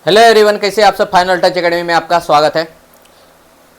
Hello everyone, कैसे आप सब। फाइनल टच एकेडमी में आपका स्वागत है।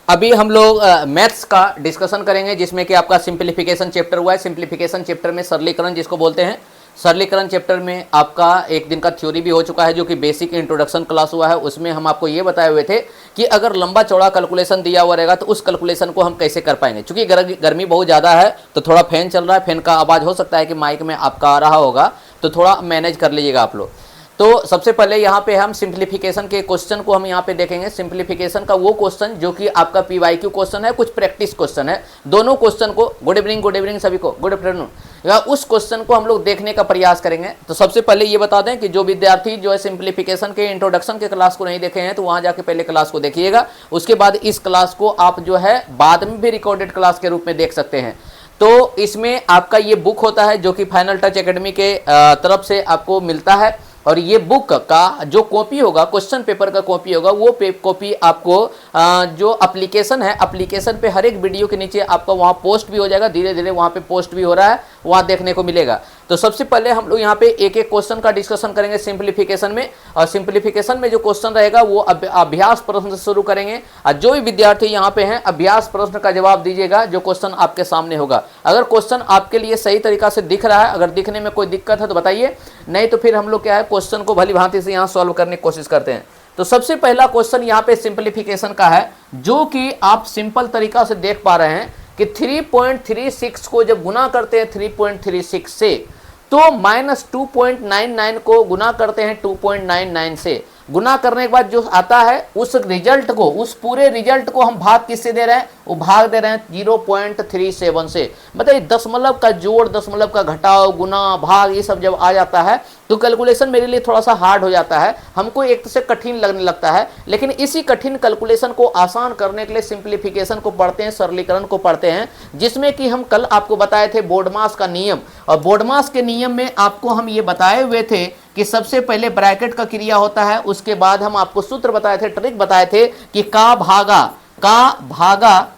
अभी हम लोग मैथ्स का डिस्कशन करेंगे जिसमें कि आपका सिंप्लीफिकेशन चैप्टर हुआ है। सिंप्लीफिकेशन चैप्टर में सरलीकरण जिसको बोलते हैं, सरलीकरण चैप्टर में आपका एक दिन का थ्योरी भी हो चुका है जो कि बेसिक इंट्रोडक्शन क्लास हुआ है। उसमें हम आपको ये बताए हुए थे कि अगर लंबा चौड़ा कैलकुलेशन दिया हुआ रहेगा तो उस कैलकुलेशन को हम कैसे कर पाएंगे। चूंकि गर्मी बहुत ज़्यादा है तो थोड़ा फैन चल रहा है, फैन का आवाज़ हो सकता है कि माइक में आपका आ रहा होगा, तो थोड़ा मैनेज कर लीजिएगा आप लोग। तो सबसे पहले यहाँ पे हम सिंप्लीफिकेशन के क्वेश्चन को हम यहाँ पे देखेंगे। सिंप्लीफिकेशन का वो क्वेश्चन जो कि आपका पीवाईक्यू क्वेश्चन है, कुछ प्रैक्टिस क्वेश्चन है। दोनों क्वेश्चन को गुड इवनिंग सभी को, गुड आफ्टरनून, या उस क्वेश्चन को हम लोग देखने का प्रयास करेंगे। तो सबसे पहले ये बता दें कि जो विद्यार्थी जो है सिंप्लीफिकेशन के इंट्रोडक्शन के क्लास को नहीं देखे हैं तो वहाँ जाके पहले क्लास को देखिएगा। उसके बाद इस क्लास को आप जो है बाद में भी रिकॉर्डेड क्लास के रूप में देख सकते हैं। तो इसमें आपका ये बुक होता है जो कि फाइनल टच एकेडमी के तरफ से आपको मिलता है, और ये बुक का जो कॉपी होगा, क्वेश्चन पेपर का कॉपी होगा, वो कॉपी आपको जो एप्लीकेशन है, एप्लीकेशन पे हर एक वीडियो के नीचे आपका वहाँ पोस्ट भी हो जाएगा। धीरे धीरे वहाँ पे पोस्ट भी हो रहा है, वहाँ देखने को मिलेगा। तो सबसे पहले हम लोग यहाँ पे एक एक क्वेश्चन का डिस्कशन करेंगे सिंप्लीफिकेशन में। और सिंप्लीफिकेशन में जो क्वेश्चन रहेगा वो अभ्यास प्रश्न से शुरू करेंगे। और जो भी विद्यार्थी यहाँ पे हैं अभ्यास प्रश्न का जवाब दीजिएगा जो क्वेश्चन आपके सामने होगा। अगर क्वेश्चन आपके लिए सही तरीका से दिख रहा है, अगर दिखने में कोई दिक्कत है तो बताइए, नहीं तो फिर हम लोग क्या है क्वेश्चन को भली भांति से यहाँ सॉल्व करने की कोशिश करते हैं। तो सबसे पहला क्वेश्चन यहाँ पे सिंप्लीफिकेशन का है जो कि आप सिंपल तरीका से देख पा रहे हैं कि 3.36 को जब गुना करते हैं 3.36 से, तो -2.99 को गुना करते हैं 2.99 से। गुना करने के बाद जो आता है उस रिजल्ट को, उस पूरे रिजल्ट को हम भाग किससे दे रहे हैं, वो भाग दे रहे हैं 0.37 से। मतलब दशमलव का जोड़, दशमलव का घटाव, गुना, भाग, ये सब जब आ जाता है तो कैलकुलेशन मेरे लिए थोड़ा सा हार्ड हो जाता है, हमको एक से कठिन लगने लगता है। लेकिन इसी कठिन कैलकुलेशन को आसान करने के लिए सिंप्लीफिकेशन को पढ़ते हैं, सरलीकरण को पढ़ते हैं, जिसमें कि हम कल आपको बताए थे बोर्डमास का नियम। और बोर्डमास के नियम में आपको हम ये बताए हुए थे कि सबसे पहले ब्रैकेट का क्रिया होता है, उसके बाद हम आपको सूत्र बताए थे, ट्रिक बताए थे कि का भागा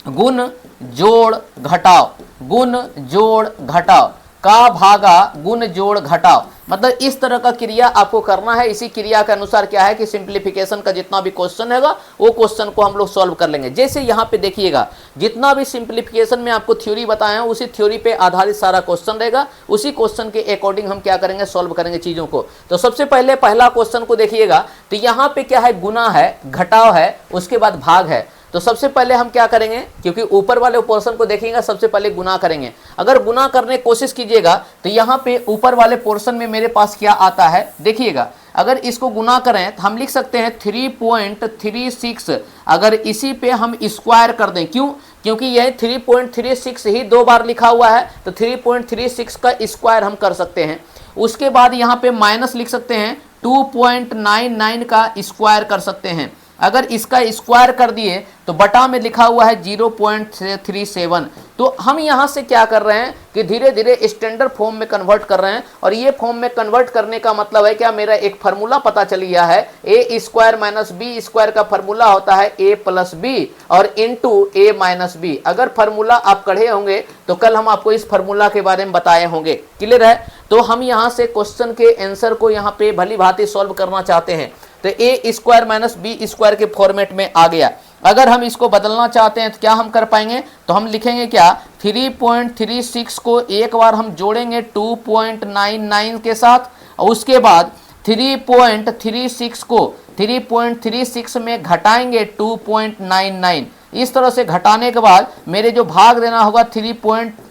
गुण जोड़ घटाव, गुण जोड़ घटाव, का भागा गुण जोड़ घटाव। मतलब इस तरह का क्रिया आपको करना है। इसी क्रिया के अनुसार क्या है कि सिंप्लीफिकेशन का जितना भी क्वेश्चन हैगा वो क्वेश्चन को हम लोग सॉल्व कर लेंगे। जैसे यहाँ पे देखिएगा, जितना भी सिंप्लीफिकेशन में आपको थ्योरी बताए हैं उसी थ्योरी पे आधारित सारा क्वेश्चन रहेगा। उसी क्वेश्चन के अकॉर्डिंग हम क्या करेंगे, सॉल्व करेंगे चीजों को। तो सबसे पहले पहला क्वेश्चन को देखिएगा, तो यहाँ पे क्या है, गुना है, घटाव है, उसके बाद भाग है। तो सबसे पहले हम क्या करेंगे, क्योंकि ऊपर वाले पोर्शन को देखेंगे, सबसे पहले गुना करेंगे। अगर गुना करने की कोशिश कीजिएगा तो यहाँ पे ऊपर वाले पोर्शन में मेरे पास क्या आता है देखिएगा। अगर इसको गुना करें तो हम लिख सकते हैं 3.36। अगर इसी पे हम स्क्वायर कर दें, क्यों, क्योंकि यह 3.36 ही दो बार लिखा हुआ है, तो 3.36 का स्क्वायर हम कर सकते हैं। उसके बाद यहाँ पे माइनस लिख सकते हैं, 2.99 का स्क्वायर कर सकते हैं। अगर इसका स्क्वायर कर दिए तो बटा में लिखा हुआ है 0.37। तो हम यहाँ से क्या कर रहे हैं कि धीरे धीरे स्टैंडर्ड फॉर्म में कन्वर्ट कर रहे हैं। और ये फॉर्म में कन्वर्ट करने का मतलब है क्या, मेरा एक फार्मूला पता चल गया है, a square minus b square का फार्मूला होता है a प्लस बी और इंटू a माइनस बी। अगर फार्मूला आप पढ़े होंगे तो कल हम आपको इस फार्मूला के बारे में बताए होंगे, क्लियर है। तो हम यहाँ से क्वेश्चन के आंसर को यहाँ पे भली भांति सॉल्व करना चाहते हैं, तो a square minus b square के फॉर्मेट में आ गया। अगर हम इसको बदलना चाहते हैं तो क्या हम कर पाएंगे, तो हम लिखेंगे क्या, 3.36 को एक बार हम जोड़ेंगे 2.99 के साथ, और उसके बाद 3.36 को 3.36 में घटाएंगे 2.99। इस तरह से घटाने के बाद मेरे जो भाग देना होगा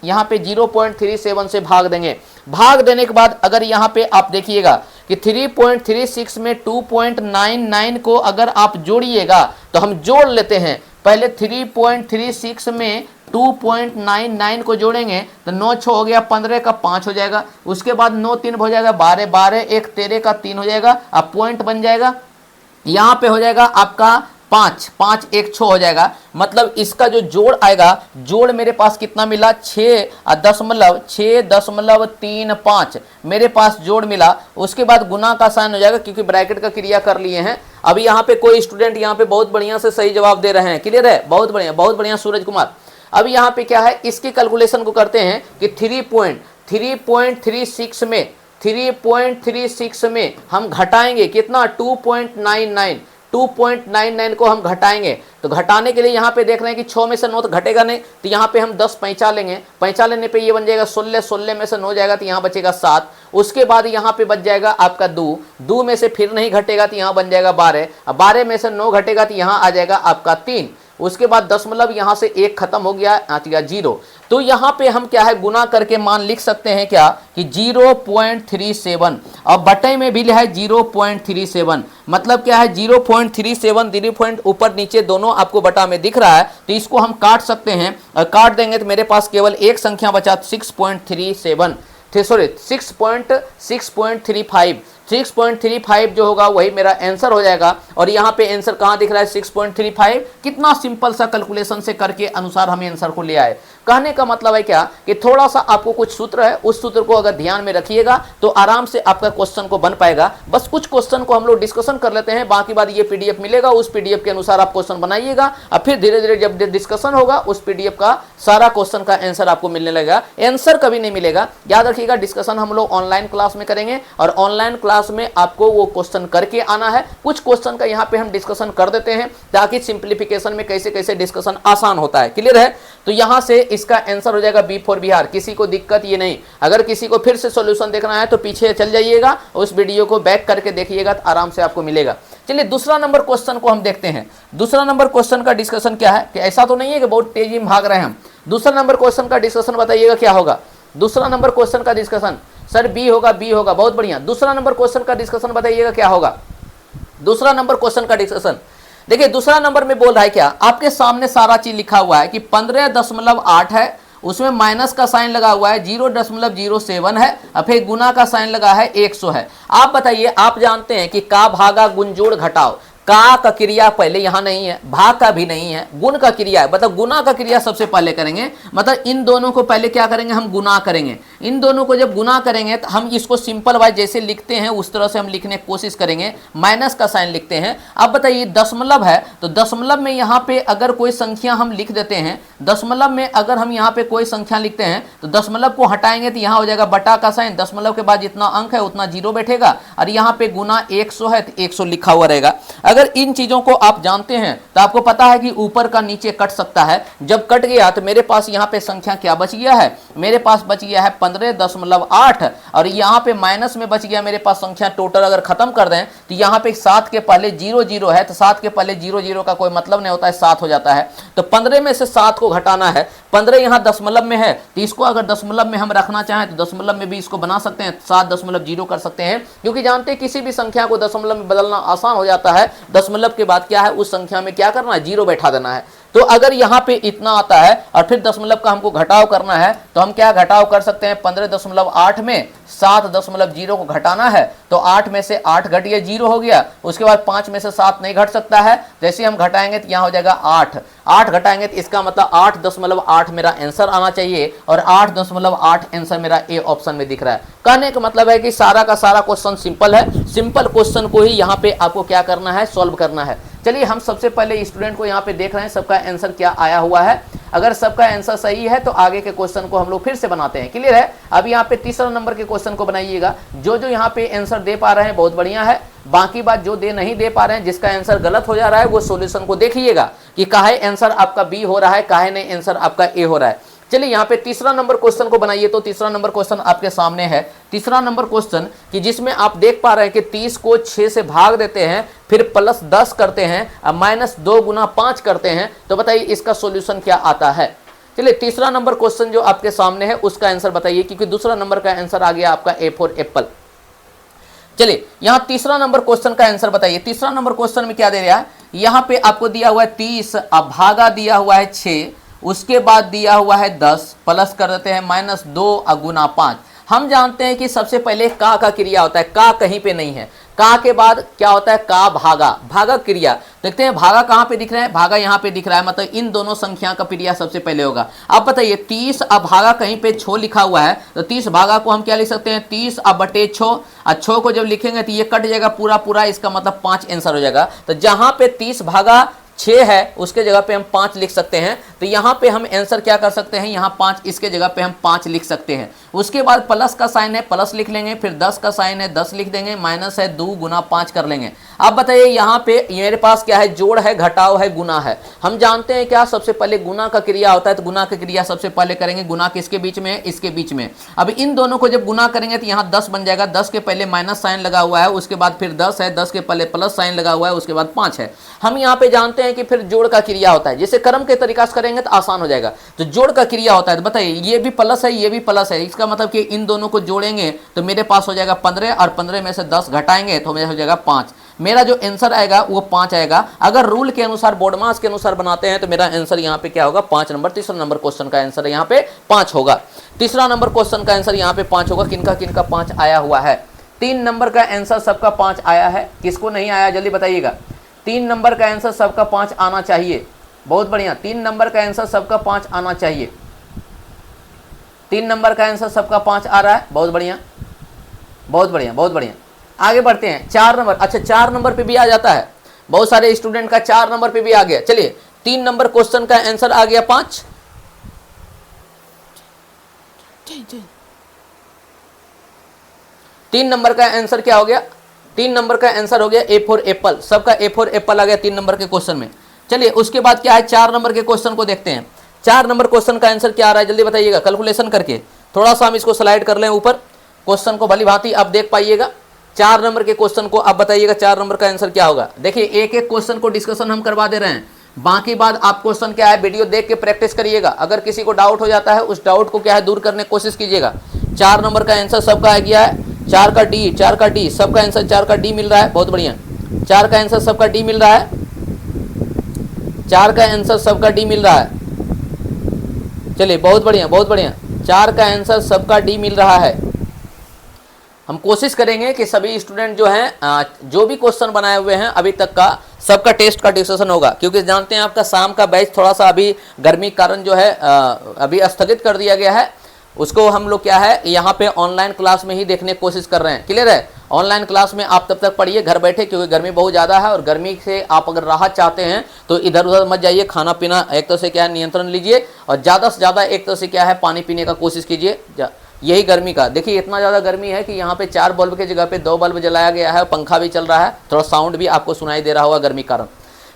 यहाँ पे 0.37 से भाग देंगे। भाग देने के बाद अगर यहाँ पे आप देखिएगा कि 3.36 में 2.99 को अगर आप जोड़िएगा तो हम जोड़ लेते हैं। पहले 3.36 में 2.99 को जोड़ेंगे तो 9 6 हो गया, 15 का 5 हो जाएगा। उसके बाद 9 3 हो जाएगा, 12 12 1 13 का 3 हो जाएगा। अब पॉइंट बन जाएगा, यहाँ पे हो जाएगा आपका 5 5 1 6 हो जाएगा। मतलब इसका जो जोड़ आएगा, जोड़ मेरे पास कितना मिला, 6.35 मेरे पास जोड़ मिला। उसके बाद गुना का साइन हो जाएगा क्योंकि ब्रैकेट का क्रिया कर लिए हैं। अभी यहाँ पे कोई स्टूडेंट यहाँ पे बहुत बढ़िया से सही जवाब दे रहे हैं, क्लियर है, बहुत बढ़िया सूरज कुमार। अब यहाँ पे क्या है, इसकी कैलकुलेशन को करते हैं कि 3.36 में 3.36 में हम घटाएंगे कितना 2.99, 2.99 को हम घटाएंगे। तो घटाने के लिए यहाँ पे देख रहे हैं कि 6 में से 9 तो घटेगा नहीं, तो यहाँ पे हम 10 पैंचा लेंगे, पैंचा लेने पे ये बन जाएगा 16, 16 में से 9 जाएगा तो यहाँ बचेगा 7। उसके बाद यहाँ पे बच जाएगा आपका 2, 2 में से फिर नहीं घटेगा तो यहाँ बन जाएगा 12, अब 12 में से 9 घटेगा तो यहाँ आ जाएगा आपका 3। उसके बाद दशमलव यहाँ से 1 खत्म हो गया, आ गया 0। तो यहाँ पे हम क्या है गुना करके मान लिख सकते हैं क्या कि 0.37, और बटे में भी है 0.37, मतलब क्या है 0.37, 3 पॉइंट ऊपर नीचे दोनों आपको बटा में दिख रहा है, तो इसको हम काट सकते हैं, और काट देंगे तो मेरे पास केवल एक संख्या बचा 6.37, सॉरी 6.35, 6.35 जो होगा वही मेरा आंसर हो जाएगा। और यहाँ पे आंसर कहाँ दिख रहा है 6.35, कितना सिंपल सा कैलकुलेशन से करके अनुसार हम आंसर को ले आए। कहने का मतलब है क्या कि थोड़ा सा आपको कुछ सूत्र है, उस सूत्र को अगर ध्यान में रखिएगा तो आराम से आपका क्वेश्चन को बन पाएगा। बस कुछ क्वेश्चन को हम लोग डिस्कशन कर लेते हैं, बाकी बात ये पीडीएफ मिलेगा, उस पीडीएफ के अनुसार आप क्वेश्चन बनाइएगा, और फिर धीरे धीरे जब डिस्कशन होगा उस पीडीएफ का सारा क्वेश्चन का आंसर आपको मिलने लगेगा। आंसर कभी नहीं मिलेगा, याद रखिएगा। डिस्कशन हम लोग ऑनलाइन क्लास में करेंगे, और ऑनलाइन क्लास में आपको वो क्वेश्चन करके आना है। कुछ क्वेश्चन का यहाँ पे हम डिस्कशन कर देते हैं ताकि सिंप्लीफिकेशन में कैसे कैसे डिस्कशन आसान होता है। क्लियर है? तो यहाँ से इसका आंसर हो जाएगा बी फॉर बिहार। किसी को दिक्कत ये नहीं, अगर किसी को फिर से सॉल्यूशन देखना है तो पीछे चल जाइएगा, उस वीडियो को बैक करके देखिएगा तो आराम से आपको मिलेगा। चलिए दूसरा नंबर क्वेश्चन को हम देखते हैं। दूसरा नंबर क्वेश्चन का डिस्कशन क्या है कि ऐसा तो नहीं है कि बहुत तेजी में भाग रहे हैं हम। दूसरा नंबर क्वेश्चन का डिस्कशन बताइएगा क्या होगा। दूसरा नंबर क्वेश्चन का डिस्कशन सर बी होगा, बी होगा, बहुत बढ़िया। दूसरा नंबर क्वेश्चन का डिस्कशन बताइएगा क्या होगा। दूसरा नंबर क्वेश्चन का डिस्कशन देखिए, दूसरा नंबर में बोल रहा है क्या, आपके सामने सारा चीज लिखा हुआ है कि 15.8 है, उसमें माइनस का साइन लगा हुआ है, 0.07 है, और फिर गुना का साइन लगा है 100 है। आप बताइए, आप जानते हैं कि का भागा गुण जोड़ घटाओ, का क्रिया पहले यहाँ नहीं है, भाग का भी नहीं है, गुण का क्रिया है, मतलब गुना का क्रिया सबसे पहले करेंगे। मतलब इन दोनों को पहले क्या करेंगे, हम गुना करेंगे। इन दोनों को जब गुना करेंगे तो हम इसको सिंपल वाइज जैसे लिखते हैं उस तरह से हम लिखने की कोशिश करेंगे, माइनस का साइन लिखते हैं। अब बताइए दशमलव है, तो दशमलव में यहाँ पे अगर कोई संख्या हम लिख देते हैं, दशमलव में अगर हम यहाँ पे कोई संख्या लिखते हैं तो दशमलव को हटाएंगे तो यहाँ हो जाएगा बटा का साइन, दशमलव के बाद जितना अंक है उतना 0 बैठेगा, और यहाँ पे गुना 100 है तो 100 लिखा हुआ रहेगा। अगर इन चीजों को आप जानते हैं तो आपको पता है कि ऊपर का नीचे कट सकता है। जब कट गया तो मेरे पास यहाँ पे संख्या क्या बच गया है, मेरे पास बच गया है 15.8, और यहाँ पे माइनस में बच गया मेरे पास संख्या। टोटल अगर खत्म कर दें तो यहाँ पे 7 के पहले 0 है, तो 7 के पहले 0 का कोई मतलब नहीं होता है, 7 हो जाता है। तो 15 में से 7 को घटाना है, 15 यहाँ दशमलव में है तो इसको अगर दशमलव में हम रखना चाहें तो दशमलव में भी इसको बना सकते हैं, 7.0 कर सकते हैं, क्योंकि जानते हैं किसी भी संख्या को दशमलव में बदलना आसान हो जाता है। दशमलव के बाद क्या है, उस संख्या में क्या करना है, 0 बैठा देना है। तो अगर यहाँ पे इतना आता है और फिर दशमलव का हमको घटाव करना है, तो हम क्या घटाव कर सकते हैं, 15.8 में 7.0 को घटाना है, तो 8 में से 8 घट गया, 0 हो गया। उसके बाद 5 में से 7 नहीं घट सकता है, जैसे हम घटाएंगे तो यहाँ हो जाएगा 8 घटाएंगे तो इसका मतलब 8.8 मेरा आंसर आना चाहिए, और 8.8 आंसर मेरा ए ऑप्शन में दिख रहा है। कहने का मतलब है कि सारा का सारा क्वेश्चन सिंपल है, सिंपल क्वेश्चन को ही यहाँ पे आपको क्या करना है, सॉल्व करना है। चलिए हम सबसे पहले स्टूडेंट को यहाँ पे देख रहे हैं सबका आंसर क्या आया हुआ है। अगर सबका आंसर सही है तो आगे के क्वेश्चन को हम लोग फिर से बनाते हैं। क्लियर है? अब यहाँ पे तीसरा नंबर के क्वेश्चन को बनाइएगा। जो जो यहाँ पे आंसर दे पा रहे हैं बहुत बढ़िया है, बाकी बात जो नहीं दे पा रहे हैं, जिसका आंसर गलत हो जा रहा है वो सॉल्यूशन को देखिएगा कि काहे आंसर आपका बी हो रहा है, काहे नहीं आंसर आपका ए हो रहा है। चलिए यहाँ पे तीसरा नंबर क्वेश्चन को बनाइए। तो तीसरा नंबर क्वेश्चन आपके सामने है। तीसरा नंबर क्वेश्चन कि जिसमें आप देख पा रहे हैं कि 30 को 6 से भाग देते हैं, फिर प्लस 10 करते हैं, अब माइनस 2 गुना 5 करते हैं, तो बताइए इसका सॉल्यूशन क्या आता है। चलिए तीसरा नंबर क्वेश्चन जो आपके सामने है उसका आंसर बताइए, क्योंकि दूसरा नंबर का आंसर आ गया आपका ए फॉर एप्पल। चलिए यहाँ तीसरा नंबर क्वेश्चन का आंसर बताइए। तीसरा नंबर क्वेश्चन में क्या दे रहा है, यहाँ पे आपको दिया हुआ है 30, अब भागा दिया हुआ है 6, उसके बाद दिया हुआ है 10, प्लस कर देते हैं माइनस 2 गुना 5। हम जानते हैं कि सबसे पहले का क्रिया होता है, का कहीं पे नहीं है, का के बाद क्या होता है, का भागा, भागा क्रिया। देखते हैं भागा कहाँ पे दिख रहा है, भागा यहाँ पे दिख रहा है, मतलब इन दोनों संख्या का क्रिया सबसे पहले होगा। अब बताइए 30 अब भागा कहीं पे 6 लिखा हुआ है, तो 30 भागा को हम क्या लिख सकते हैं, 30 अब बटे 6, और 6 को जब लिखेंगे तो ये कट जाएगा पूरा पूरा, इसका मतलब 5 आंसर हो जाएगा। तो जहाँ पे 30 भागा 6 है उसके जगह पे हम 5 लिख सकते हैं। तो यहाँ पे हम आंसर क्या कर सकते हैं, यहाँ 5, इसके जगह पे हम 5 लिख सकते हैं। उसके बाद प्लस का साइन है, प्लस लिख लेंगे, फिर 10 का साइन है, 10 लिख देंगे, माइनस है 2 गुना 5 कर लेंगे। अब बताइए यहाँ पे मेरे पास क्या है, जोड़ है, घटाव है, गुना है। हम जानते हैं क्या, सबसे पहले गुना का क्रिया होता है, तो गुना का क्रिया सबसे पहले करेंगे। गुना किसके बीच में है, इसके बीच में। अब इन दोनों को जब गुना करेंगे तो यहाँ 10 बन जाएगा, 10 के पहले माइनस साइन लगा हुआ है, उसके बाद फिर 10 है, 10 के पहले प्लस साइन लगा हुआ है, उसके बाद 5 है। हम यहाँ पे जानते हैं कि फिर जोड़ का क्रिया होता है, जिसे क्रम के तरीका से करेंगे तो आसान हो जाएगा। तो जोड़ का क्रिया होता है, तो बताइए ये भी प्लस है, ये भी प्लस है, इसका मतलब कि इन दोनों को जोड़ेंगे तो मेरे पास हो जाएगा 15, और 15 में से 10 घटाएंगे तो मेरा हो जाएगा 5। मेरा जो आंसर आएगा वो 5 आएगा। अगर रूल के अनुसार, बोर्ड मास के अनुसार बनाते हैं तो मेरा आंसर यहाँ पे क्या होगा, 5 नंबर। तीसरा नंबर क्वेश्चन का आंसर यहाँ पे 5 होगा। तीसरा नंबर क्वेश्चन का आंसर यहाँ पे 5 होगा। किनका किनका 5 आया हुआ है? 3 नंबर का आंसर सबका 5 आया है, किसको नहीं आया जल्दी बताइएगा। 3 नंबर का आंसर सबका 5 आना चाहिए। बहुत बढ़िया, 3 नंबर का आंसर सबका 5 आना चाहिए। 3 नंबर का आंसर सबका 5 आ रहा है, बहुत बढ़िया, बहुत बढ़िया, बहुत बढ़िया। आगे बढ़ते हैं। 4 नंबर, अच्छा 4 नंबर पे भी आ जाता है, बहुत सारे स्टूडेंट का 4 नंबर पे भी आ गया। चलिए 3 नंबर क्वेश्चन का आंसर आ गया 5। 3 नंबर का आंसर क्या हो गया, 3 नंबर का आंसर हो गया ए फॉर एप्पल। सबका ए फॉर एप्पल आ गया 3 नंबर के क्वेश्चन में। चलिए उसके बाद क्या है, 4 नंबर के क्वेश्चन को देखते हैं। 4 नंबर क्वेश्चन का आंसर क्या आ रहा है जल्दी बताइएगा, कैलकुलेशन करके। थोड़ा सा हम इसको स्लाइड कर लें ऊपर, क्वेश्चन को भली भांति आप देख पाइएगा। 4 नंबर के क्वेश्चन को आप बताइएगा 4 नंबर का आंसर क्या होगा। देखिए एक एक क्वेश्चन को डिस्कशन हम करवा दे रहे हैं, बाकी बात आप क्वेश्चन क्या है वीडियो देख के प्रैक्टिस करिएगा। अगर किसी को डाउट हो जाता है उस डाउट को क्या है दूर करने की कोशिश कीजिएगा। 4 नंबर का आंसर सबका आ गया है, 4 का डी, 4 का डी, सबका आंसर 4 का डी मिल रहा है, बहुत बढ़िया। 4 का आंसर सबका डी मिल रहा है, 4 का आंसर सबका डी मिल रहा है। चलिए बहुत बढ़िया, बहुत बढ़िया, 4 का आंसर सबका डी मिल रहा है। हम कोशिश करेंगे कि सभी स्टूडेंट जो हैं जो भी क्वेश्चन बनाए हुए हैं अभी तक का, सबका टेस्ट का डिस्कशन होगा, क्योंकि जानते हैं आपका शाम का बैच थोड़ा सा अभी गर्मी के कारण जो है अभी स्थगित कर दिया गया है। उसको हम लोग क्या है यहाँ पे ऑनलाइन क्लास में ही देखने की कोशिश कर रहे हैं। क्लियर है, ऑनलाइन क्लास में आप तब तक पढ़िए घर बैठे, क्योंकि गर्मी बहुत ज़्यादा है और गर्मी से आप अगर राहत चाहते हैं तो इधर उधर मत जाइए। खाना पीना एक तरह से क्या है नियंत्रण लीजिए, और ज़्यादा से ज़्यादा एक तरह से क्या है पानी पीने का कोशिश कीजिए। यही गर्मी का, देखिए इतना ज़्यादा गर्मी है कि यहाँ पे 4 बल्ब की जगह पे 2 बल्ब जलाया गया है, पंखा भी चल रहा है, थोड़ा साउंड भी आपको सुनाई दे रहा होगा गर्मी के कारण।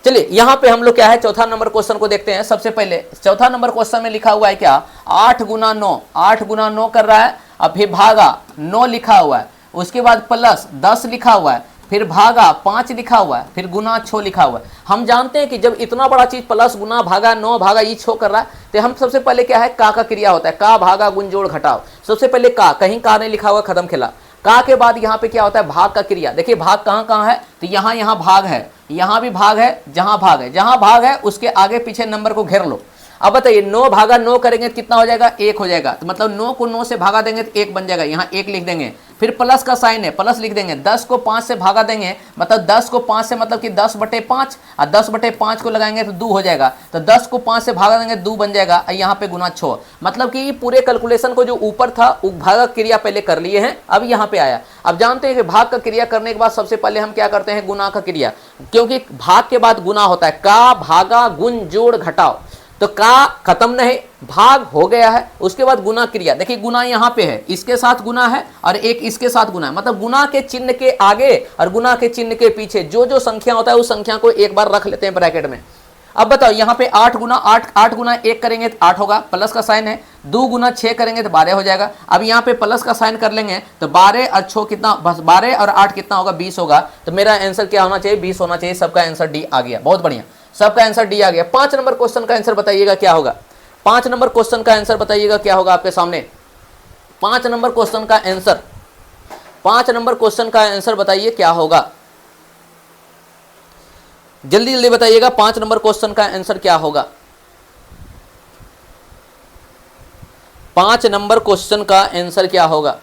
चलिए यहाँ पे हम लोग क्या है चौथा नंबर क्वेश्चन को देखते हैं। सबसे पहले चौथा नंबर क्वेश्चन में लिखा हुआ है क्या, 8 गुना 9, 8 गुना 9 कर रहा है, अब फिर भागा 9 लिखा हुआ है, उसके बाद प्लस 10 लिखा हुआ है, फिर भागा 5 लिखा हुआ है, फिर गुना 6 लिखा हुआ है। हम जानते हैं कि जब इतना बड़ा चीज प्लस गुना भागा 9 भागा ये 6 कर रहा है, तो हम सबसे पहले क्या है का क्रिया होता है, का भागा गुण जोड़ घटाव। सबसे पहले का, कहीं का नहीं लिखा हुआ, खत्म खेला। का के बाद यहाँ पे क्या होता है भाग का क्रिया। देखिए भाग कहाँ कहाँ है, तो यहाँ भाग है, यहाँ भी भाग है, जहाँ भाग है, जहाँ भाग है उसके आगे पीछे नंबर को घेर लो। अब बताइए 9 भागा 9 करेंगे तो कितना हो जाएगा, 1 हो जाएगा। तो मतलब 9 को 9 से भागा देंगे तो 1 बन जाएगा, यहाँ 1 लिख देंगे। फिर प्लस का साइन है, प्लस लिख देंगे। 10 को 5 से भागा देंगे, मतलब 10 को 5 से मतलब कि 10/5, और 10/5 को लगाएंगे तो 2 हो जाएगा। तो 10 को 5 से भागा देंगे 2 बन जाएगा, और यहाँ पे गुना 6। मतलब कि पूरे कैलकुलेशन को जो ऊपर था भाग क्रिया पहले कर लिए हैं, अब यहाँ पे आया। अब जानते हैं कि भाग का क्रिया करने के बाद सबसे पहले हम क्या करते हैं, गुना का क्रिया, क्योंकि भाग के बाद गुना होता है। का भागा गुण जोड़ घटाव, तो का खत्म नहीं, भाग हो गया है, उसके बाद गुना क्रिया। देखिए गुना यहाँ पे है, इसके साथ गुना है और एक इसके साथ गुना है, मतलब गुना के चिन्ह के आगे और गुना के चिन्ह के पीछे जो जो संख्या होता है उस संख्या को एक बार रख लेते हैं ब्रैकेट में। अब बताओ यहाँ पे 8 गुना 1 करेंगे तो 8 होगा, प्लस का साइन है। 2 गुना 6 करेंगे तो 12 हो जाएगा। अब यहाँ पे प्लस का साइन कर लेंगे तो 12 और 6 कितना, बस 12 और 8 कितना होगा, 20 होगा। तो मेरा आंसर क्या होना चाहिए, 20 होना चाहिए। सबका आंसर डी आ गया, बहुत बढ़िया, सबका आंसर डी आ गया। 5 नंबर क्वेश्चन का आंसर बताइएगा क्या होगा। 5 नंबर क्वेश्चन का आंसर बताइएगा क्या होगा आपके सामने। 5 नंबर क्वेश्चन का आंसर, 5 नंबर क्वेश्चन का आंसर बताइए क्या होगा, जल्दी जल्दी बताइएगा। 5 नंबर क्वेश्चन का आंसर क्या होगा। 5 नंबर क्वेश्चन का आंसर क्या होगा।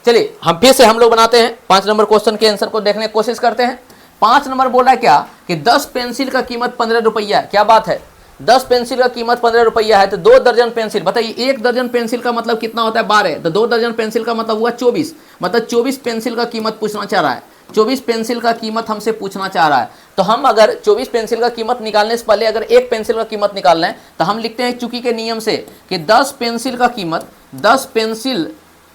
चलिए हम फिर से हम लोग बनाते हैं, 5 नंबर क्वेश्चन के आंसर को देखने की कोशिश करते हैं। 5 नंबर बोल रहा है क्या कि 10 पेंसिल का कीमत 15 रुपया। क्या बात है, 10 पेंसिल का कीमत 15 रुपया है, तो 2 दर्जन पेंसिल। बताइए 1 दर्जन पेंसिल का मतलब कितना होता है, 12, तो 2 दर्जन पेंसिल का मतलब हुआ 24, मतलब 24 पेंसिल का कीमत पूछना चाह रहा है। 24 पेंसिल का कीमत हमसे पूछना चाह रहा है। तो हम अगर 24 पेंसिल का कीमत निकालने से पहले अगर 1 पेंसिल का कीमत निकाल लें तो हम लिखते हैं चुकी के नियम से कि 10 पेंसिल का कीमत 10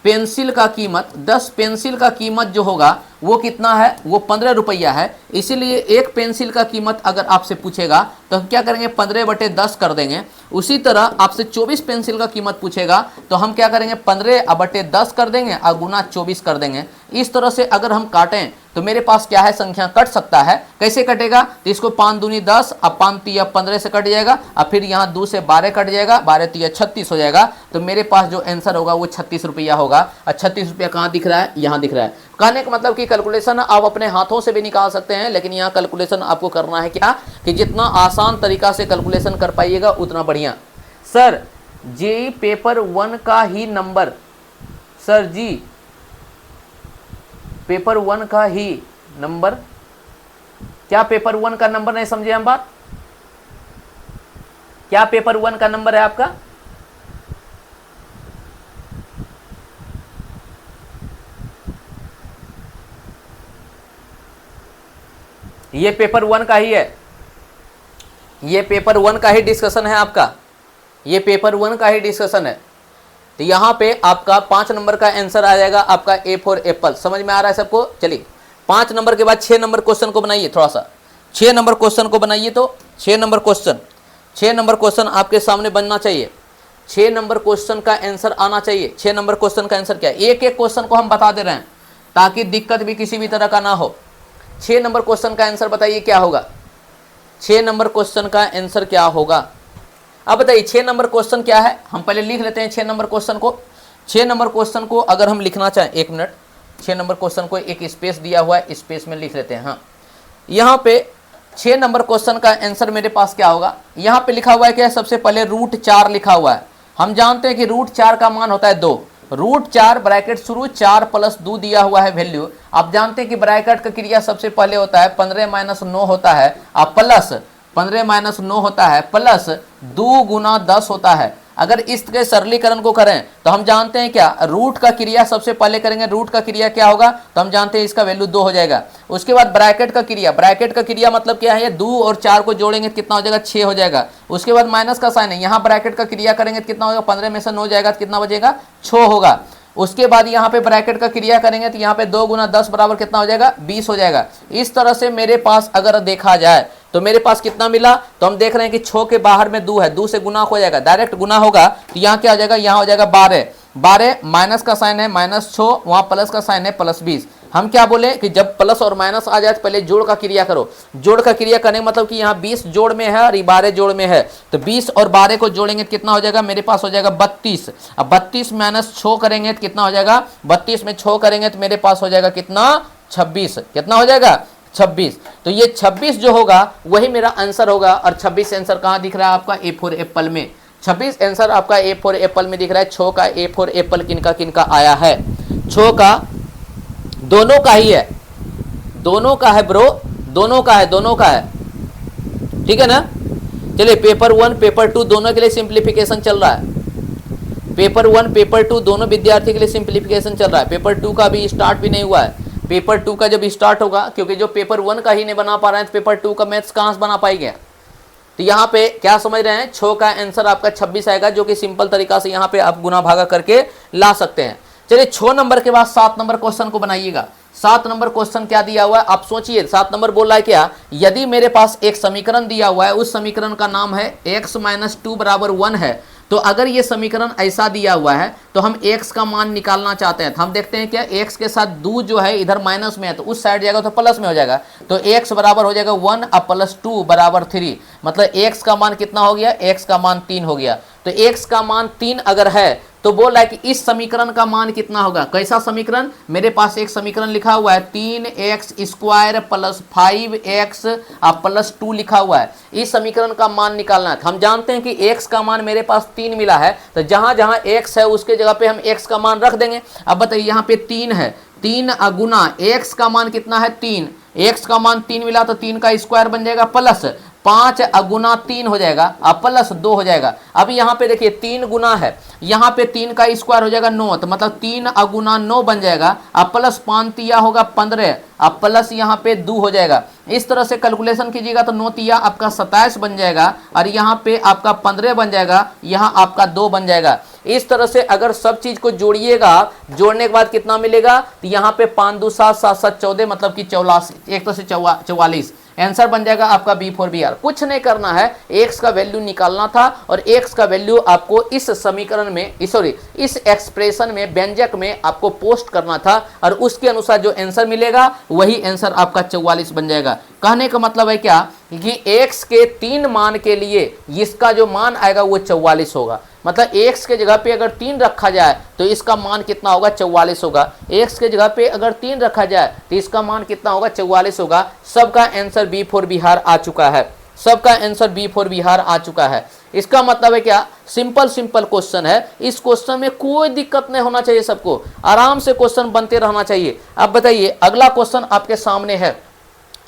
पेंसिल का कीमत, 10 पेंसिल का कीमत जो होगा वो कितना है, वो 15 रुपया है। इसीलिए एक पेंसिल का कीमत अगर आपसे पूछेगा तो हम क्या करेंगे, 15/10 कर देंगे। उसी तरह आपसे 24 पेंसिल का कीमत पूछेगा तो हम क्या करेंगे, 15/10 कर देंगे और गुना 24 कर देंगे। इस तरह से अगर हम काटें तो मेरे पास क्या है, संख्या कट सकता है। कैसे कटेगा, तो इसको 5 दूनी 10, अब 5 तिया 15 से कट जाएगा, और फिर यहाँ 2 से 12 कट जाएगा, 12 तिया 36 हो जाएगा। तो मेरे पास जो आंसर होगा वो 36 रुपया होगा। और 36 रुपया कहाँ दिख रहा है, यहाँ दिख रहा है। कहने का मतलब कि कैलकुलेशन आप अपने हाथों से भी निकाल सकते हैं, लेकिन यहाँ कैलकुलेशन आपको करना है क्या, कि जितना आसान तरीका से कैलकुलेशन कर पाइएगा उतना बढ़िया। सर जेईई पेपर 1 का ही नंबर, सर जी पेपर 1 का ही नंबर, क्या पेपर 1 का नंबर, नहीं समझे हम बात, क्या पेपर 1 का नंबर है आपका? ये पेपर 1 का ही है, ये पेपर 1 का ही डिस्कशन है आपका, ये पेपर 1 का ही डिस्कशन है। तो यहाँ पे आपका 5 नंबर का आंसर आ जाएगा आपका ए फॉर एप्पल। समझ में आ रहा है सबको? चलिए 5 नंबर के बाद 6 नंबर क्वेश्चन को बनाइए, थोड़ा सा 6 नंबर क्वेश्चन को बनाइए। तो 6 नंबर क्वेश्चन आपके सामने बनना चाहिए। 6 नंबर क्वेश्चन का आंसर आना चाहिए। 6 नंबर क्वेश्चन का आंसर क्या है, एक एक क्वेश्चन को हम बता दे रहे हैं ताकि दिक्कत भी किसी भी तरह का ना हो। 6 नंबर क्वेश्चन का आंसर बताइए क्या होगा, 6 नंबर क्वेश्चन का आंसर क्या होगा? अब बताइए 6 नंबर क्वेश्चन क्या है, हम पहले लिख लेते हैं 6 नंबर क्वेश्चन को। 6 नंबर क्वेश्चन को अगर हम लिखना चाहें, 1 मिनट, 6 नंबर क्वेश्चन को एक स्पेस दिया हुआ है, स्पेस में लिख लेते हैं। हाँ, यहाँ पे 6 नंबर क्वेश्चन का आंसर मेरे पास क्या होगा, यहाँ पे लिखा हुआ है क्या, सबसे पहले √4 लिखा हुआ है। हम जानते हैं कि √4 का मान होता है 2, √4 ब्रैकेट शुरू 4 + 2 दिया हुआ है वैल्यू। आप जानते हैं कि ब्रैकेट का क्रिया सबसे पहले होता है 15 - 9 होता है, और प्लस 15 - 9 होता है, प्लस 2 × 10 होता है। अगर इसके सरलीकरण को करें तो हम जानते हैं क्या, रूट का क्रिया सबसे पहले करेंगे, रूट का क्रिया क्या होगा, तो हम जानते हैं इसका वैल्यू 2 हो जाएगा। उसके बाद ब्रैकेट का क्रिया, ब्रैकेट का क्रिया मतलब क्या है, 2 और 4 को जोड़ेंगे तो कितना हो जाएगा, 6 हो जाएगा। उसके बाद माइनस का साइन है, यहाँ ब्रैकेट का क्रिया करेंगे तो कितना होगा, 15 में से 9 जाएगा तो कितना बचेगा, 6 होगा। उसके बाद यहाँ पे ब्रैकेट का क्रिया करेंगे तो यहाँ पे 2 × 10 बराबर कितना हो जाएगा, 20 हो जाएगा। इस तरह से मेरे पास अगर देखा जाए तो मेरे पास कितना मिला, तो हम देख रहे हैं कि 6 के बाहर में 2 है, 2 से गुना हो जाएगा, डायरेक्ट गुना होगा तो यहाँ क्या हो जाएगा, यहाँ हो जाएगा 12, माइनस का साइन है -6, वहाँ प्लस का साइन है +20। हम क्या बोले कि जब प्लस और माइनस आ जाए तो पहले जोड़ का क्रिया करो। जोड़ का क्रिया करने का मतलब कि यहाँ 20 जोड़ में है और 12 जोड़ में है, तो 20 और 12 को जोड़ेंगे तो कितना हो जाएगा, मेरे पास हो जाएगा 32। अब 32 - 6 करेंगे तो कितना हो जाएगा, 32 में 6 करेंगे तो मेरे पास हो जाएगा कितना, 26। कितना हो जाएगा, 26। तो ये 26 जो होगा वही मेरा आंसर होगा। और 26 आंसर कहाँ दिख रहा है आपका, ए फॉर एप्पल में। 26 आंसर आपका ए फॉर एप्पल में दिख रहा है। 6 का ए फॉर एप्पल किनका किनका आया है, 6 का दोनों का ही है, दोनों का है ब्रो, दोनों का है, दोनों का है, ठीक है ना। चलिए पेपर 1 पेपर 2 दोनों के लिए सिंप्लीफिकेशन चल रहा है। पेपर 1 पेपर 2 दोनों विद्यार्थी के लिए सिंप्लीफिकेशन चल रहा है। पेपर 2 का भी स्टार्ट भी नहीं हुआ है। पेपर 2 का जब स्टार्ट होगा, क्योंकि जो पेपर 1 का ही नहीं बना पा रहे हैं तो पेपर 2 का मैथ्स कहाँ से बना पाएंगे। तो यहाँ पे क्या समझ रहे हैं, 6 का आंसर आपका 26 आएगा, जो कि सिंपल तरीका से यहाँ पे आप गुना भागा करके ला सकते हैं। चलिए 6 नंबर के बाद 7 नंबर क्वेश्चन को बनाइएगा। 7 नंबर क्वेश्चन क्या दिया हुआ है, आप सोचिए। 7 नंबर बोल रहा है क्या, यदि मेरे पास एक समीकरण दिया हुआ है, उस समीकरण का नाम है x - 2 = 1 है। तो अगर ये समीकरण ऐसा दिया हुआ है तो हम x का मान निकालना चाहते हैं, तो हम देखते हैं क्या, x के साथ 2 जो है इधर माइनस में है तो उस साइड जाएगा तो प्लस में हो जाएगा। तो x बराबर हो जाएगा 1 और +2 = 3, मतलब x का मान कितना हो गया, x का मान 3 हो गया। तो x का मान 3 अगर है तो बोल रहा है कि इस समीकरण का मान कितना होगा। कैसा समीकरण, मेरे पास एक समीकरण लिखा हुआ है 3x² + 5x + 2 लिखा हुआ है। इस समीकरण का मान निकालना है। हम जानते हैं कि x का मान मेरे पास 3 मिला है, तो जहां जहां x है उसके जगह पे हम x का मान रख देंगे। अब बताइए यहाँ पे 3 है, 3 गुना x का मान कितना है 3, x का मान 3 मिला तो 3 का स्क्वायर बन जाएगा, प्लस 5 गुना 3 हो जाएगा, अब प्लस 2 हो जाएगा। अब यहाँ पे देखिए 3 गुना है, यहाँ पे 3 का स्क्वायर हो जाएगा 9, तो मतलब 3 गुना 9 बन जाएगा। अब प्लस 5 तिया होगा 15, अब प्लस यहाँ पे 2 हो जाएगा। इस तरह से कैलकुलेशन कीजिएगा तो 9 तिया आपका 27 बन जाएगा, और यहाँ पे आपका 15 बन जाएगा, यहाँ आपका 2 बन जाएगा। इस तरह से अगर सब चीज को जोड़िएगा, जोड़ने के बाद कितना मिलेगा, तो यहाँ पे 5 2 7 7 7 14, मतलब कि 84, एक तरह से 44 आंसर बन जाएगा आपका B4BR। कुछ नहीं करना है, x का वैल्यू निकालना था, और x का वैल्यू आपको इस समीकरण में, सॉरी इस एक्सप्रेशन में, व्यंजक में आपको पोस्ट करना था, और उसके अनुसार जो आंसर मिलेगा वही आंसर आपका 44 बन जाएगा। कहने का मतलब है क्या कि x के 3 मान के लिए इसका जो मान आएगा वो 44 होगा। मतलब x के जगह पे अगर 3 रखा जाए तो इसका मान कितना होगा, 44 होगा। x के जगह पे अगर 3 रखा जाए तो इसका मान कितना होगा, 44 होगा। सबका आंसर B4 बिहार आ चुका है, सबका आंसर B4 बिहार आ चुका है। इसका मतलब है क्या, सिंपल क्वेश्चन है। इस क्वेश्चन में कोई दिक्कत नहीं होना चाहिए, सबको आराम से क्वेश्चन बनते रहना चाहिए। अब बताइए अगला क्वेश्चन आपके सामने है।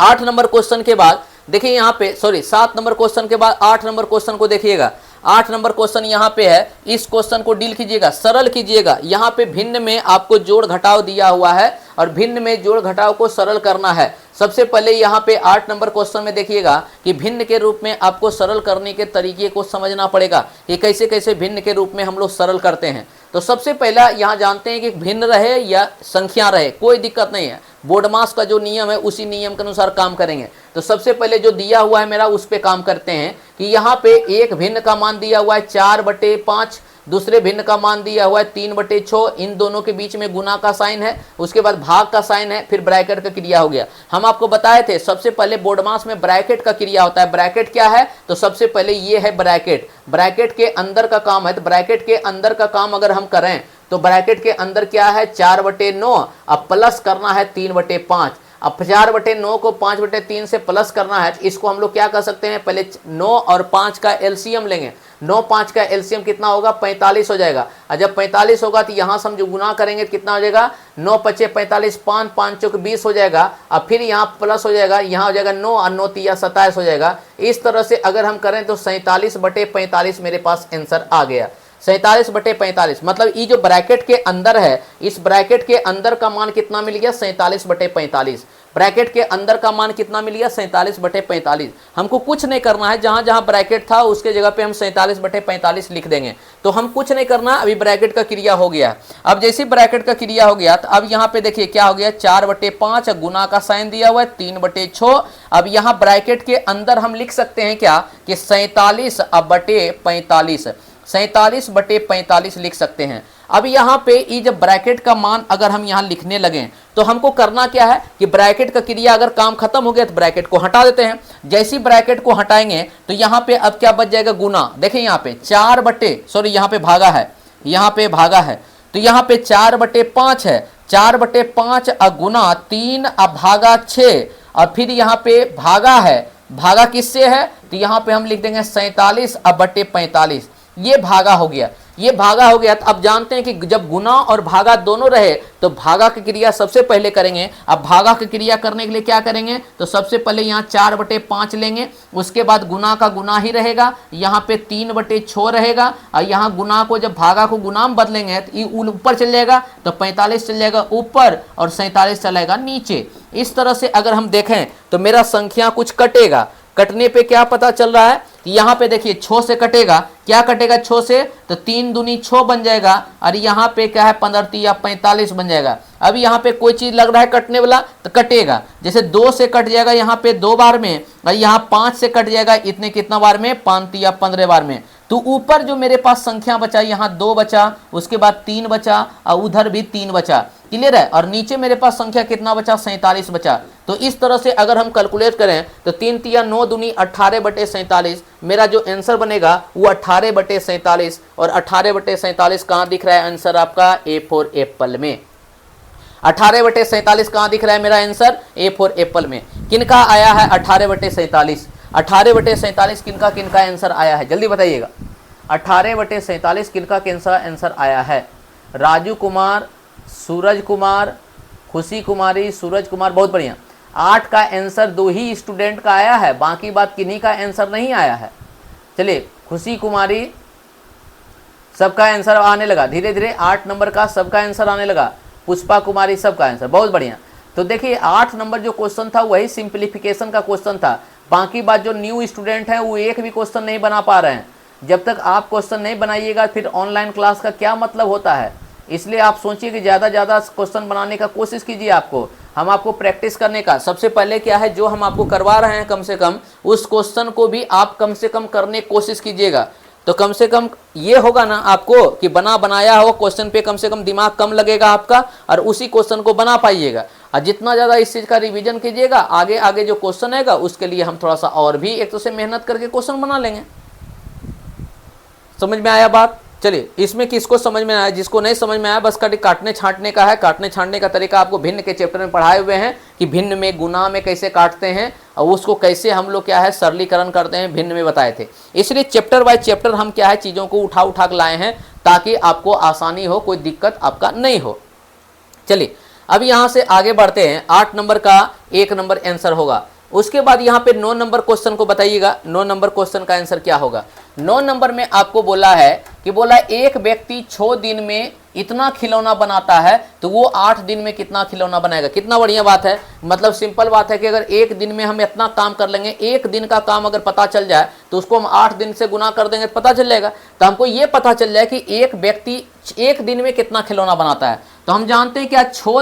8 नंबर क्वेश्चन के बाद देखिए यहाँ पे, सॉरी 7 नंबर क्वेश्चन के बाद 8 नंबर क्वेश्चन को देखिएगा। 8 नंबर क्वेश्चन यहाँ पे है, इस क्वेश्चन को डील कीजिएगा, सरल कीजिएगा। यहाँ पे भिन्न में आपको जोड़ घटाव दिया हुआ है, और भिन्न में जोड़ घटाव को सरल करना है। सबसे पहले यहाँ पे 8 नंबर क्वेश्चन में देखिएगा कि भिन्न के रूप में आपको सरल करने के तरीके को समझना पड़ेगा कि कैसे कैसे भिन्न के रूप में हम लोग सरल करते हैं। तो सबसे पहला यहाँ जानते हैं कि भिन्न रहे या संख्या रहे, कोई दिक्कत नहीं है। बोर्डमास का जो नियम है उसी नियम के अनुसार काम करेंगे। तो सबसे पहले जो दिया हुआ है मेरा उस पर काम करते हैं कि यहाँ पे एक भिन्न का मान दिया हुआ है 4/5, दूसरे भिन्न का मान दिया हुआ है 3/6, इन दोनों के बीच में गुना का साइन है, उसके बाद भाग का साइन है, फिर ब्रैकेट का क्रिया हो गया। हम आपको बताए थे सबसे पहले बोर्डमास में ब्रैकेट का क्रिया होता है। ब्रैकेट क्या है, तो सबसे पहले ये है ब्रैकेट, ब्रैकेट के अंदर का काम है। तो ब्रैकेट के अंदर का काम अगर हम करें तो ब्रैकेट के अंदर क्या है, 4/9, अब प्लस करना है 3/5। अब 4/9 को 5/3 से प्लस करना है, इसको हम लोग क्या कर सकते हैं, पहले 9 और 5 का एलसीएम लेंगे। 9 5 का एलसीएम कितना होगा, 45 हो जाएगा। और जब 45 होगा तो यहाँ से हम जो गुना करेंगे तो कितना हो जाएगा, 9 5 45, 5 5 चौक 20 हो जाएगा। अब फिर यहाँ प्लस हो जाएगा, यहाँ हो जाएगा 9 और 9 तिया 27 हो जाएगा। इस तरह से अगर हम करें तो 47/45 मेरे पास आंसर आ गया। 47/45 मतलब ये जो ब्रैकेट के अंदर है, इस ब्रैकेट के अंदर का मान कितना मिल गया, 47/45। ब्रैकेट के अंदर का मान कितना मिल गया, 47/45। हमको कुछ नहीं करना है, जहां जहां ब्रैकेट था उसके जगह पे हम 47/45 लिख देंगे। तो हम कुछ नहीं करना, अभी ब्रैकेट का क्रिया हो गया। अब जैसे ब्रैकेट का क्रिया हो गया तो अब यहाँ पे देखिए क्या हो गया, 4/5 गुना का साइन दिया हुआ है 3/6। अब यहाँ ब्रैकेट के अंदर हम लिख सकते हैं क्या कि 47/45, 47/45 लिख सकते हैं। अब यहाँ पे ये जब ब्रैकेट का मान अगर हम यहाँ लिखने लगे तो हमको करना क्या है कि ब्रैकेट का क्रिया अगर काम खत्म हो गया तो ब्रैकेट को हटा देते हैं। जैसी ब्रैकेट को हटाएंगे तो यहाँ पे अब क्या बच जाएगा, गुना। देखिए यहाँ पे यहाँ पे भागा है, यहाँ पे भागा है, तो यहाँ पे 4/5 है, 4/5 गुना 3 भागा 6, और फिर यहाँ पे भागा है, भागा किससे है, तो यहाँ पे हम लिख देंगे 47/45। ये भागा हो गया, ये भागा हो गया। तो अब जानते हैं कि जब गुना और भागा दोनों रहे तो भागा की क्रिया सबसे पहले करेंगे। अब भागा की क्रिया करने के लिए क्या करेंगे, तो सबसे पहले यहाँ 4/5 लेंगे, उसके बाद गुना का गुना ही रहेगा, यहाँ पे 3/6 रहेगा, और यहाँ गुना को जब भागा को गुना में बदलेंगे तो ये ऊपर चल जाएगा, तो 45 चल जाएगा ऊपर और 47 चलेगा नीचे। इस तरह से अगर हम देखें तो मेरा संख्या कुछ कटेगा। कटने पे क्या पता चल रहा है, यहाँ पे देखिए 6 से कटेगा, क्या कटेगा 6 से, तो 3 दूनी 6 बन जाएगा, और यहाँ पे क्या है 15 या 45 बन जाएगा। अब यहाँ पे कोई चीज लग रहा है कटने वाला तो कटेगा, जैसे 2 से कट जाएगा यहाँ पे 2 बार में, और यहाँ 5 से कट जाएगा इतने कितना बार में, 5 या 15 बार में। तो ऊपर जो मेरे पास संख्या बचा, यहाँ 2 बचा, उसके बाद 3 बचा, और उधर भी 3 बचा, क्लियर है। और नीचे मेरे पास संख्या कितना बचा, 47 बचा। तो इस तरह से अगर हम कैलकुलेट करें तो 3 तिया 9 दूनी 18/47, मेरा जो आंसर बनेगा वो 18/47, और 18/47 कहाँ दिख रहा है आंसर आपका, A फॉर एप्पल में। 18/47 कहाँ दिख रहा है मेरा आंसर, A फॉर एप्पल में। किनका आया है 18/47, 18/47 किनका किनका आंसर आया है, जल्दी बताइएगा। 18/47 किनका किनका आंसर आया है, राजू कुमार, सूरज कुमार, खुशी कुमारी, सूरज कुमार, बहुत बढ़िया। 8 का आंसर 2 ही स्टूडेंट का आया है, बाकी बात किन्हीं का आंसर नहीं आया है। चलिए, खुशी कुमारी सबका आंसर आने लगा, धीरे धीरे 8 नंबर का सबका आंसर आने लगा। पुष्पा कुमारी सबका आंसर, बहुत बढ़िया। तो देखिए 8 नंबर जो क्वेश्चन था वही सिंप्लीफिकेशन का क्वेश्चन था, बाकी बात जो न्यू स्टूडेंट है वो एक भी क्वेश्चन नहीं बना पा रहे हैं। जब तक आप क्वेश्चन नहीं बनाइएगा फिर ऑनलाइन क्लास का क्या मतलब होता है। इसलिए आप सोचिए कि ज़्यादा ज़्यादा क्वेश्चन बनाने का कोशिश कीजिए। हम आपको प्रैक्टिस करने का सबसे पहले क्या है, जो हम आपको करवा रहे हैं कम से कम उस क्वेश्चन को भी आप कम से कम करने की कोशिश कीजिएगा। तो कम से कम ये होगा ना आपको कि बना बनाया हो क्वेश्चन पे कम से कम दिमाग कम लगेगा आपका, और उसी क्वेश्चन को बना पाइएगा। और जितना ज़्यादा इस चीज़ का रिवीजन कीजिएगा, आगे आगे जो क्वेश्चन आएगा उसके लिए हम थोड़ा सा और भी एक तो से मेहनत करके क्वेश्चन बना लेंगे। समझ में आया बात? चलिए, इसमें किसको समझ में आया, जिसको नहीं समझ में आया बस काटने छांटने का है। काटने छांटने का तरीका आपको भिन्न के चैप्टर में पढ़ाए हुए हैं कि भिन्न में गुना में कैसे काटते हैं और उसको कैसे हम लोग क्या है सरलीकरण करते हैं, भिन्न में बताए थे। इसलिए चैप्टर बाय चैप्टर हम क्या है चीज़ों को उठा उठा के लाए हैं ताकि आपको आसानी हो, कोई दिक्कत आपका नहीं हो। चलिए, अब यहाँ से आगे बढ़ते हैं। 8 नंबर का 1 नंबर आंसर होगा। उसके बाद यहाँ पे 9 नंबर क्वेश्चन को बताइएगा, 9 नंबर क्वेश्चन का आंसर क्या होगा। 9 नंबर में आपको बोला है कि एक व्यक्ति 6 दिन में इतना खिलौना बनाता है तो वो 8 दिन में कितना खिलौना बनाएगा। कितना बढ़िया बात है, मतलब सिंपल बात है कि अगर एक दिन में हम इतना काम कर लेंगे, एक दिन का काम अगर पता चल जाए तो उसको हम 8 दिन से गुना कर देंगे तो पता चल जाएगा। तो हमको ये पता चल जाए कि एक व्यक्ति एक दिन में कितना खिलौना बनाता है। तो हम जानते हैं क्या 6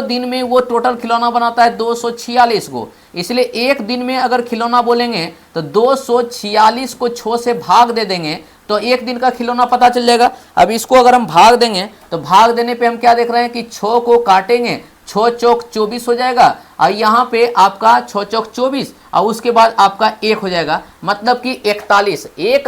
दिन में वो टोटल खिलौना बनाता है 246 को। इसलिए एक दिन में अगर खिलौना बोलेंगे तो 246 को 6 से भाग दे देंगे तो एक दिन का खिलौना पता चल जाएगा। अब इसको अगर हम भाग देंगे तो भाग देने पे हम क्या देख रहे हैं कि 6 को काटेंगे, 6 चौक 24 हो जाएगा और यहाँ पे आपका 6 चौक 24 और उसके बाद आपका 1 हो जाएगा, मतलब कि 41। एक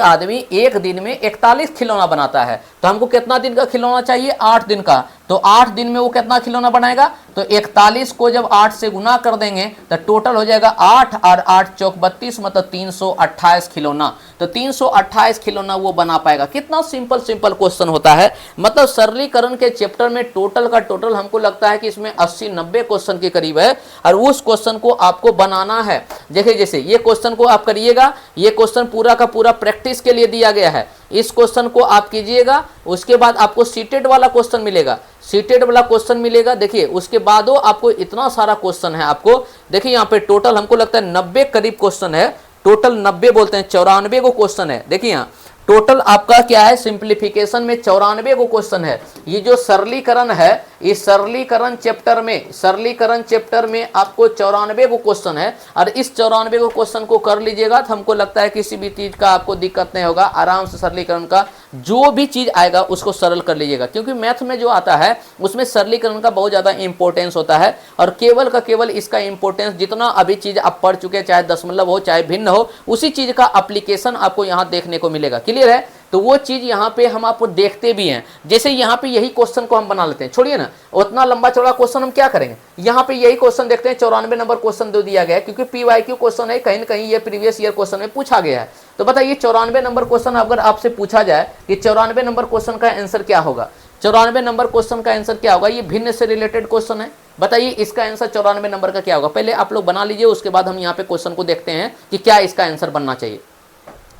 आदमी एक दिन में 41 खिलौना बनाता है। तो हमको कितना दिन का खिलौना चाहिए, 8 दिन का। तो 8 दिन में वो कितना खिलौना बनाएगा, तो 41 को जब 8 से गुना कर देंगे तो टोटल हो जाएगा 8 और 8 चौक 32, मतलब 328 खिलौना। तो 328 खिलौना वो बना पाएगा। कितना सिंपल क्वेश्चन होता है। मतलब सरलीकरण के चैप्टर में टोटल का टोटल हमको लगता है कि इसमें 80-90 क्वेश्चन के करीब है और उस क्वेश्चन को आपको बनाना है। देखिए, जैसे ये क्वेश्चन को आप करिएगा, ये क्वेश्चन पूरा का पूरा प्रैक्टिस के लिए दिया गया है। इस क्वेश्चन को आप कीजिएगा, उसके बाद आपको सीटेड वाला क्वेश्चन मिलेगा, सीटेड वाला क्वेश्चन मिलेगा। देखिए, उसके बाद आपको इतना सारा क्वेश्चन है। आपको देखिए यहाँ पे टोटल हमको लगता है 90 करीब क्वेश्चन है। टोटल 90 बोलते हैं, 94 को क्वेश्चन है। देखिए यहाँ टोटल आपका क्या है, सिंप्लीफिकेशन में 94 को क्वेश्चन है। ये जो सरलीकरण है, इस सरलीकरण चैप्टर में आपको 94 को क्वेश्चन है और इस 94 को क्वेश्चन को कर लीजिएगा तो हमको लगता है किसी भी चीज का आपको दिक्कत नहीं होगा। आराम से सरलीकरण का जो भी चीज आएगा उसको सरल कर लीजिएगा, क्योंकि मैथ में जो आता है उसमें सरलीकरण का बहुत ज्यादा इंपॉर्टेंस होता है। और केवल का केवल इसका इंपॉर्टेंस जितना अभी चीज आप पढ़ चुके, चाहे दशमलव हो चाहे भिन्न हो, उसी चीज का एप्लीकेशन आपको यहाँ देखने को मिलेगा। क्लियर है? तो वो चीज यहाँ पे हम आपको देखते भी हैं। जैसे यहाँ पे यही क्वेश्चन को हम बना लेते हैं, छोड़िए ना उतना लंबा चौड़ा क्वेश्चन हम क्या करेंगे। यहाँ पे यही क्वेश्चन देखते हैं, 94 नंबर क्वेश्चन दे दिया गया है क्योंकि PYQ क्वेश्चन है, कहीं ना कहीं ये प्रीवियस ईयर क्वेश्चन में पूछा गया है। तो बताइए 94 नंबर क्वेश्चन अगर आपसे पूछा जाए कि 94 नंबर क्वेश्चन का आंसर क्या होगा, 94 नंबर क्वेश्चन का आंसर क्या होगा। ये भिन्न से रिलेटेड क्वेश्चन है, बताइए इसका आंसर 94 नंबर का क्या होगा। पहले आप लोग बना लीजिए, उसके बाद हम यहाँ पे क्वेश्चन को देखते हैं कि क्या इसका आंसर बनना चाहिए।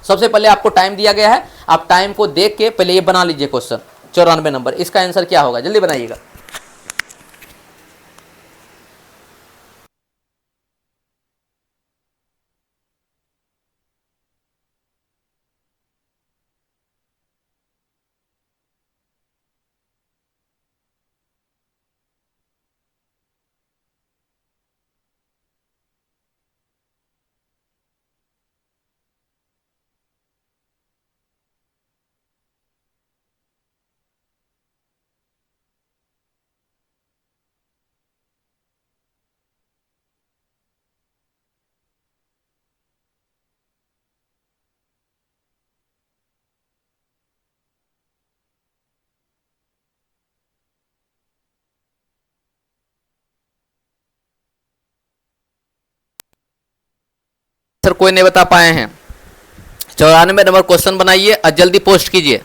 सबसे पहले आपको टाइम दिया गया है, आप टाइम को देख के पहले ये बना लीजिए क्वेश्चन। 94 नंबर इसका आंसर क्या होगा, जल्दी बनाइएगा। सर कोई नहीं बता पाए हैं, 94 नंबर क्वेश्चन बनाइए और जल्दी पोस्ट कीजिए।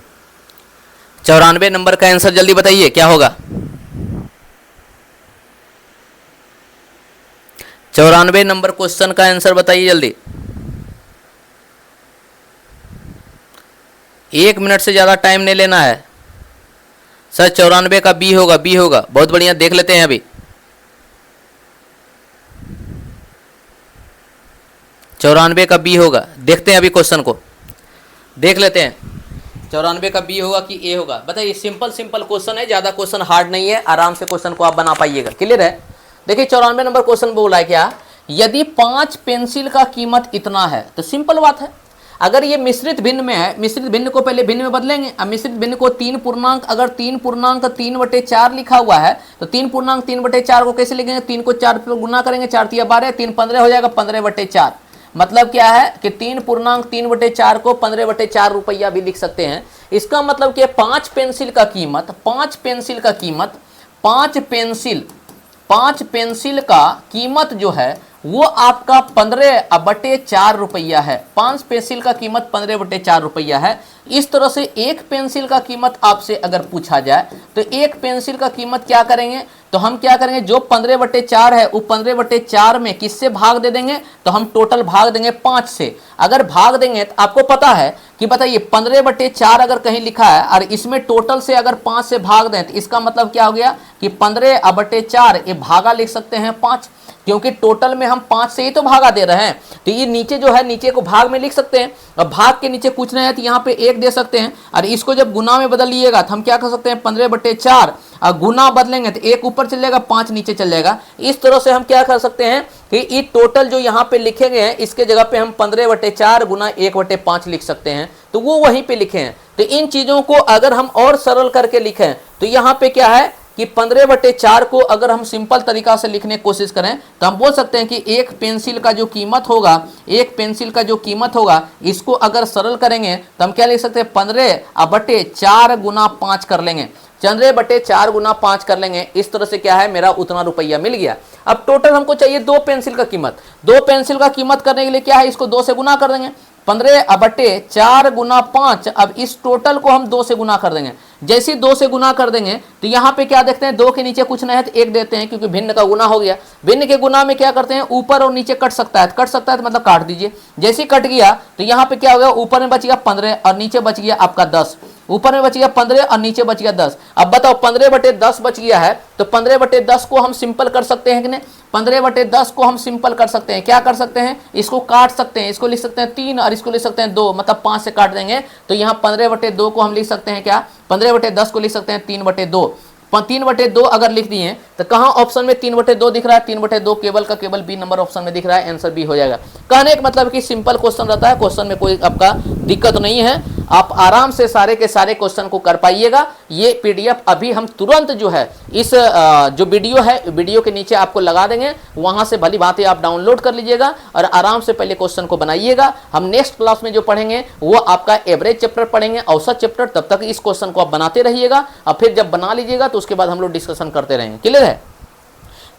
94 नंबर का आंसर जल्दी बताइए क्या होगा। 94 नंबर क्वेश्चन का आंसर बताइए जल्दी। 1 मिनट से ज़्यादा टाइम नहीं लेना है सर। 94 का बी होगा, बी होगा। बहुत बढ़िया, देख लेते हैं अभी। 94 का बी होगा, देखते हैं अभी क्वेश्चन को, देख लेते हैं 94 का बी होगा कि ए होगा। बताइए, सिंपल सिंपल क्वेश्चन है, ज़्यादा क्वेश्चन हार्ड नहीं है, आराम से क्वेश्चन को आप बना पाइएगा। क्लियर है? देखिए 94 नंबर क्वेश्चन बोला है क्या, यदि 5 पेंसिल का कीमत इतना है, तो सिंपल बात है, अगर ये मिश्रित भिन्न में है, मिश्रित भिन्न को पहले भिन्न में बदलेंगे। अब मिश्रित भिन्न को 3 पूर्णांक, अगर 3 पूर्णांक 3/4 लिखा हुआ है, तो 3 पूर्णांक 3/4 को कैसे लिखेंगे, 3 को 4 पर गुना करेंगे, 4 तिया 12, 3 15 हो जाएगा 15/4। मतलब क्या है कि 3 पूर्णांक 3/4 को 15/4 रुपया भी लिख सकते हैं। इसका मतलब कि 5 पेंसिल का कीमत, 5 पेंसिल का कीमत, 5 पेंसिल का कीमत जो है वो आपका 15/4 रुपया है। 5 पेंसिल का कीमत 15/4 रुपया है। इस तरह से एक पेंसिल का कीमत आपसे अगर पूछा जाए तो एक पेंसिल का कीमत क्या करेंगे, तो हम क्या करेंगे, जो 15/4 है वो 15/4 में किससे भाग दे देंगे, तो हम टोटल भाग देंगे 5 से। अगर भाग देंगे तो आपको पता है कि बताइए 15/4 अगर कहीं लिखा है और इसमें टोटल से अगर 5 से भाग दें तो इसका मतलब क्या हो गया कि 15/4 ये भागा लिख सकते हैं 5, क्योंकि टोटल में हम 5 से ही तो भागा दे रहे हैं। तो ये नीचे जो है, नीचे को भाग में लिख सकते हैं। अब भाग के नीचे कुछ नहीं है तो यहाँ पे 1 दे सकते हैं, और इसको जब गुना में बदलिएगा तो हम क्या कर सकते हैं, 15/4 और गुना बदलेंगे तो 1 ऊपर चल जाएगा, 5 नीचे चल जाएगा। इस तरह से हम क्या कर सकते हैं कि ये टोटल जो यहाँ पे लिखे गए हैं इसके जगह पे हम 15/4 गुना 1/5 लिख सकते हैं, तो वो वहीं पे लिखे हैं। तो इन चीजों को अगर हम और सरल करके लिखें तो यहाँ पे क्या है कि 15/4 को अगर हम सिंपल तरीका से लिखने की कोशिश करें तो हम बोल सकते हैं कि एक पेंसिल का जो कीमत होगा, एक पेंसिल का जो कीमत होगा, इसको अगर सरल करेंगे तो हम क्या लिख सकते हैं, 15/4 गुना 5 कर लेंगे, 15/4 गुना 5 कर लेंगे। इस तरह से क्या है, मेरा उतना रुपया मिल गया। अब टोटल हमको चाहिए 2 पेंसिल का कीमत। 2 पेंसिल का कीमत करने के लिए क्या है, इसको 2 से गुना कर देंगे, 15/4 गुना 5। अब इस टोटल को हम 2 से गुना कर देंगे। जैसे 2 से गुना कर देंगे तो यहाँ पे क्या देखते हैं, 2 के नीचे कुछ नहीं है तो 1 देते हैं, क्योंकि भिन्न का गुना हो गया। भिन्न के गुना में क्या करते हैं, ऊपर और नीचे कट सकता है, तो मतलब काट दीजिए। जैसे कट गया तो यहाँ पे क्या हो गया, ऊपर में बच गया 15 और नीचे बच गया आपका 10। ऊपर में बच गया 15 और नीचे बच गया 10। अब बताओ 15/10 बच गया है, तो 15/10 को हम सिंपल कर सकते हैं कि नहीं, 15/10 को हम सिंपल कर सकते हैं। क्या कर सकते हैं, इसको काट सकते हैं, इसको लिख सकते हैं 3 और इसको लिख सकते हैं 2, मतलब 5 से काट देंगे तो यहाँ 15/2 को हम लिख सकते हैं क्या, 15/10 को लिख सकते हैं 3/2। 3/2 अगर लिख दिए तो कहाँ ऑप्शन में 3/2 दिख रहा है, 3/2 केवल का केवल बी नंबर ऑप्शन में दिख रहा है, आंसर बी हो जाएगा। कहने का मतलब कि सिंपल क्वेश्चन रहता है, क्वेश्चन में कोई आपका दिक्कत नहीं है, आप आराम से सारे के सारे क्वेश्चन को कर पाइएगा। ये पीडीएफ अभी हम तुरंत जो है इस जो वीडियो है, वीडियो के नीचे आपको लगा देंगे, वहां से भली बातें आप डाउनलोड कर लीजिएगा और आराम से पहले क्वेश्चन को बनाइएगा। हम नेक्स्ट क्लास में जो पढ़ेंगे वो आपका एवरेज चैप्टर पढ़ेंगे, औसत चैप्टर। तब तक इस क्वेश्चन को आप बनाते रहिएगा और फिर जब बना लीजिएगा तो उसके बाद हम लोग डिस्कशन करते रहेंगे। क्लियर है?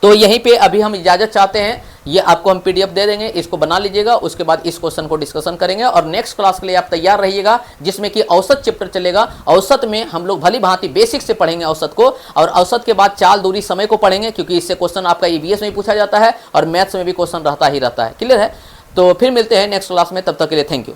तो यहीं पे अभी हम इजाजत चाहते हैं, ये आपको हम पीडीएफ दे देंगे, इसको बना लीजिएगा, उसके बाद इस क्वेश्चन को डिस्कशन करेंगे और नेक्स्ट क्लास के लिए आप तैयार रहिएगा, जिसमें कि औसत चैप्टर चलेगा। औसत में हम लोग भली भांति बेसिक से पढ़ेंगे औसत को, और औसत के बाद चाल दूरी समय को पढ़ेंगे, क्योंकि इससे क्वेश्चन आपका ईवीएस में पूछा जाता है और मैथ्स में भी क्वेश्चन रहता ही रहता है। क्लियर है? तो फिर मिलते हैं नेक्स्ट क्लास में, तब तक के लिए थैंक यू।